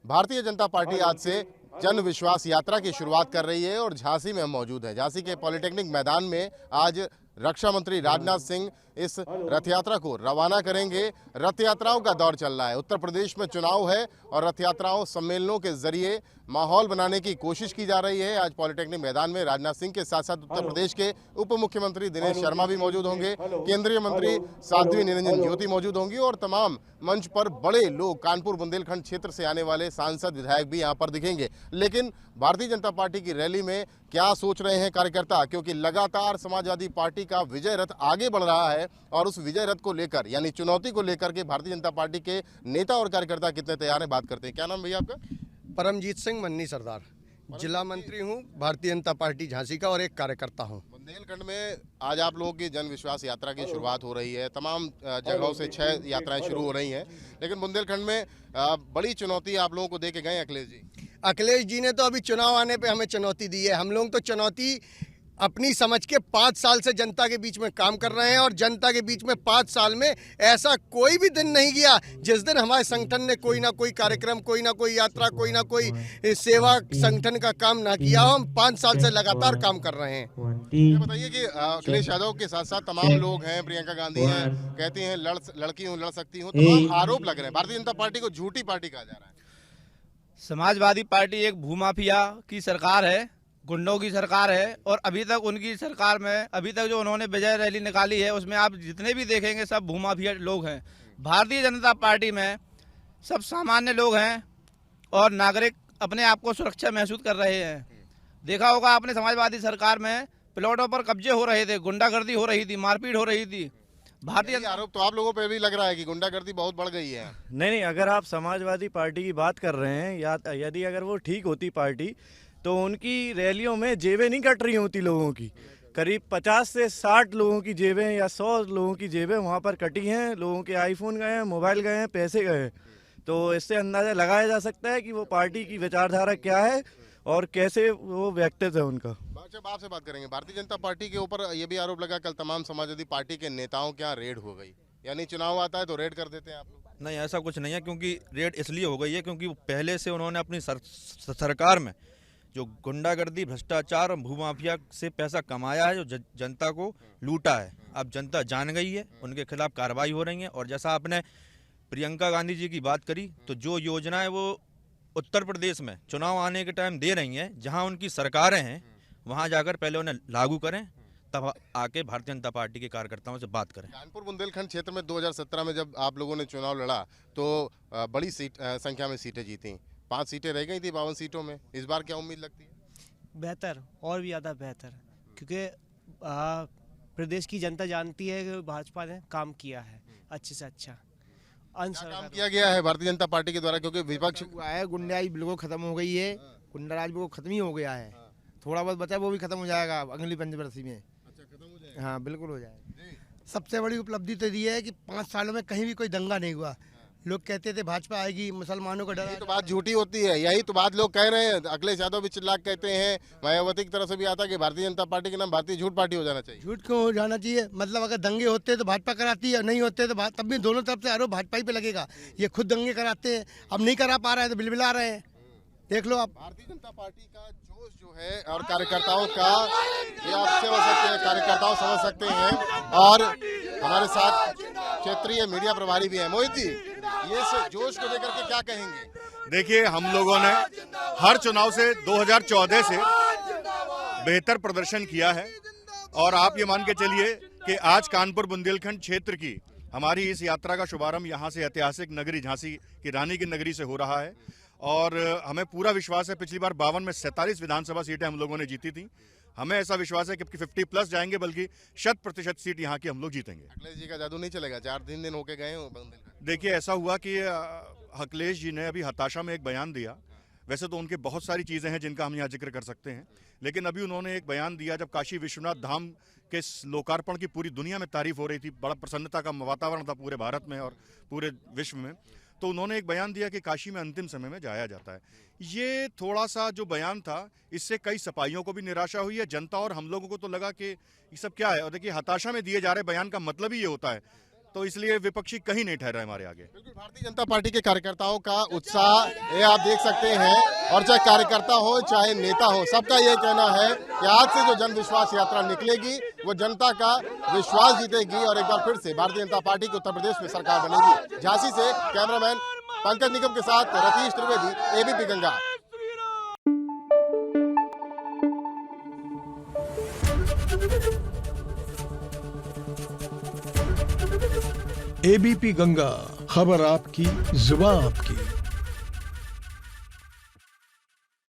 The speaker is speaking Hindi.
भारतीय जनता पार्टी आज से जन विश्वास यात्रा की शुरुआत कर रही है और झांसी में हम मौजूद हैं। झांसी के पॉलिटेक्निक मैदान में आज रक्षा मंत्री राजनाथ सिंह इस रथ यात्रा को रवाना करेंगे। रथ यात्राओं का दौर चल रहा है, उत्तर प्रदेश में चुनाव है और रथ यात्राओं सम्मेलनों के जरिए माहौल बनाने की कोशिश की जा रही है। आज पॉलिटेक्निक मैदान में राजनाथ सिंह के साथ साथ उत्तर प्रदेश के उप मुख्यमंत्री दिनेश शर्मा भी मौजूद होंगे, केंद्रीय मंत्री साध्वी निरंजन ज्योति मौजूद होंगी और तमाम मंच पर बड़े लोग, कानपुर बुंदेलखंड क्षेत्र से आने वाले सांसद विधायक भी यहाँ पर दिखेंगे। लेकिन भारतीय जनता पार्टी की रैली में क्या सोच रहे हैं कार्यकर्ता, क्योंकि लगातार समाजवादी पार्टी का विजय रथ आगे बढ़ रहा है और उस विजय रथ को लेकर यानी चुनौती को लेकर के भारतीय जनता पार्टी के नेता और कार्यकर्ता कितने तैयार हैं, बात करते हैं। क्या नाम भैया आपका? परमजीत सिंह मन्नी सरदार, जिला मंत्री हूँ भारतीय जनता पार्टी झांसी का और एक कार्यकर्ता हूँ। बुंदेलखंड में आज आप लोगों की जन विश्वास यात्रा की शुरुआत हो रही है। तमाम जगहों से 6 यात्राएं शुरू हो रही हैं, लेकिन बुंदेलखंड में बड़ी चुनौती आप लोगों को दे के गए अखिलेश जी। अखिलेश जी ने तो अभी चुनाव आने पे हमें चुनौती दी है। हम लोग तो चुनौती अपनी समझ के 5 साल से जनता के बीच में काम कर रहे हैं और जनता के बीच में 5 साल में ऐसा कोई भी दिन नहीं गया जिस दिन हमारे संगठन ने कोई ना कोई कार्यक्रम, कोई ना कोई यात्रा, कोई ना कोई सेवा संगठन का काम ना किया हो। हम 5 साल से लगातार काम कर रहे हैं। ये बताइए कि अखिलेश यादव के साथ साथ तमाम लोग हैं, प्रियंका गांधी हैं, कहती हैं लड़की हूँ, लड़ सकती हूँ, तमाम आरोप लग रहे हैं। भारतीय जनता पार्टी को झूठी पार्टी कहा जा रहा है। समाजवादी पार्टी एक भूमाफिया की सरकार है, गुंडों की सरकार है और अभी तक उनकी सरकार में अभी तक जो उन्होंने विजय रैली निकाली है उसमें आप जितने भी देखेंगे सब भूमाफिया लोग हैं। भारतीय जनता पार्टी में सब सामान्य लोग हैं और नागरिक अपने आप को सुरक्षा महसूस कर रहे हैं। देखा होगा आपने, समाजवादी सरकार में प्लॉटों पर कब्जे हो रहे थे, गुंडागर्दी हो रही थी, मारपीट हो रही थी। भारतीय आरोप तो आप लोगों पे भी लग रहा है कि गुंडागर्दी बहुत बढ़ गई है। नहीं, अगर आप समाजवादी पार्टी की बात कर रहे हैं या यदि अगर वो ठीक होती पार्टी तो उनकी रैलियों में जेबें नहीं कट रही होती लोगों की। करीब 50 से 60 लोगों की जेबें या 100 लोगों की जेबें वहाँ पर कटी हैं। लोगों के आईफोन गए हैं, मोबाइल गए हैं, पैसे गए हैं। तो इससे अंदाज़ा लगाया जा सकता है कि वो पार्टी की विचारधारा क्या है और कैसे वो व्यक्तित्व है उनका। आपसे बात करेंगे। भारतीय जनता पार्टी के ऊपर ये भी आरोप लगा कल तमाम समाजवादी पार्टी के नेताओं के यहाँ रेड हो गई, यानी चुनाव आता है तो रेड कर देते हैं आप लोग। नहीं, ऐसा कुछ नहीं है, क्योंकि रेड इसलिए हो गई है क्योंकि पहले से उन्होंने अपनी सरकार में जो गुंडागर्दी, भ्रष्टाचार और भूमाफिया से पैसा कमाया है, जो जनता को लूटा है। अब जनता जान गई है, उनके खिलाफ कार्रवाई हो रही है। और जैसा आपने प्रियंका गांधी जी की बात करी, तो जो योजना है वो उत्तर प्रदेश में चुनाव आने के टाइम दे रही हैं, जहां उनकी सरकारें हैं वहां जाकर पहले उन्हें लागू करें, तब आके भारतीय जनता पार्टी के कार्यकर्ताओं से बात करें। कानपुर बुंदेलखंड क्षेत्र में 2017 में जब आप लोगों ने चुनाव लड़ा तो बड़ी संख्या में सीटें जीती, 5 सीटें रह गई थी 52 सीटों में। इस बार क्या उम्मीद लगती है? बेहतर, और भी ज़्यादा बेहतर, क्योंकि प्रदेश की जनता जानती है कि भाजपा ने काम किया है अच्छे से अच्छा। क्या काम किया गया है भारतीय जनता पार्टी के द्वारा, क्योंकि विपक्ष हुआ है, गुंडाई बिल्कुल खत्म हो गई है, गुंडाराज बिल्कुल खत्म ही हो गया है। थोड़ा बहुत बचा वो भी खत्म हो जाएगा अगली पंचवर्षी में। अच्छा, खत्म हो जाएगा। हाँ, बिल्कुल हो जाएगा। सबसे बड़ी उपलब्धि तो ये है कि 5 सालों में कहीं भी कोई दंगा नहीं हुआ। लोग कहते थे भाजपा आएगी, मुसलमानों का डर। यही तो बात झूठी होती है, यही तो बात लोग कह रहे हैं। अखिलेश यादव भी चिल्ला कहते हैं, मायावती की तरफ से भी आता है कि भारतीय जनता पार्टी के नाम भारतीय झूठ पार्टी हो जाना चाहिए। झूठ क्यों हो जाना चाहिए? मतलब अगर दंगे होते तो भाजपा कराती है, नहीं होते तो तब भी दोनों तरफ से आरोप भाजपा ही पे लगेगा। ये खुद दंगे कराते हैं, अब नहीं करा पा रहे हैं तो बिलबिला रहे हैं। देख लो आप, भारतीय जनता पार्टी का जोश जो है और कार्यकर्ताओं का, ये आप समझ सकते हैं, कार्यकर्ताओं समझ सकते हैं। और हमारे साथ क्षेत्रीय मीडिया प्रभारी भी है। मोहित जी, ये जोश को लेकर के क्या कहेंगे? देखिए, हम लोगों ने हर चुनाव से 2014 से बेहतर प्रदर्शन किया है और आप ये मान के चलिए कि आज कानपुर बुंदेलखंड क्षेत्र की हमारी इस यात्रा का शुभारंभ यहाँ से ऐतिहासिक नगरी झांसी की रानी की नगरी से हो रहा है। और हमें पूरा विश्वास है, पिछली बार 52 में 47 विधानसभा सीटें हम लोगों ने जीती थी। हमें ऐसा विश्वास है कि 50+ जाएंगे, बल्कि 100% सीट यहाँ की हम लोग जीतेंगे। अखिलेश जी का जादू नहीं चलेगा? 4-3 दिन होके गए हो। देखिए, ऐसा हुआ कि अखिलेश जी ने अभी हताशा में एक बयान दिया। वैसे तो उनके बहुत सारी चीज़ें हैं जिनका हम यहाँ जिक्र कर सकते हैं, लेकिन अभी उन्होंने एक बयान दिया जब काशी विश्वनाथ धाम के लोकार्पण की पूरी दुनिया में तारीफ हो रही थी, बड़ा प्रसन्नता का वातावरण था पूरे भारत में और पूरे विश्व में। तो उन्होंने एक बयान दिया कि काशी में अंतिम समय में जाया जाता है। ये थोड़ा सा जो बयान था, इससे कई सपाइयों को भी निराशा हुई है, जनता और हम लोगों को तो लगा कि ये सब क्या है। और देखिए, हताशा में दिए जा रहे बयान का मतलब ही ये होता है तो इसलिए विपक्षी कहीं नहीं ठहरा हमारे आगे। बिल्कुल, भारतीय जनता पार्टी के कार्यकर्ताओं का उत्साह ये आप देख सकते हैं, और चाहे कार्यकर्ता हो चाहे नेता हो, सबका ये कहना है कि आज से जो जन विश्वास यात्रा निकलेगी वो जनता का विश्वास जीतेगी और एक बार फिर से भारतीय जनता पार्टी की उत्तर प्रदेश में सरकार बनेगी। झांसी से कैमरामैन पंकज निगम के साथ रतीश त्रिवेदी, एबीपी गंगा। एबीपी गंगा, खबर आपकी, जुबान आपकी।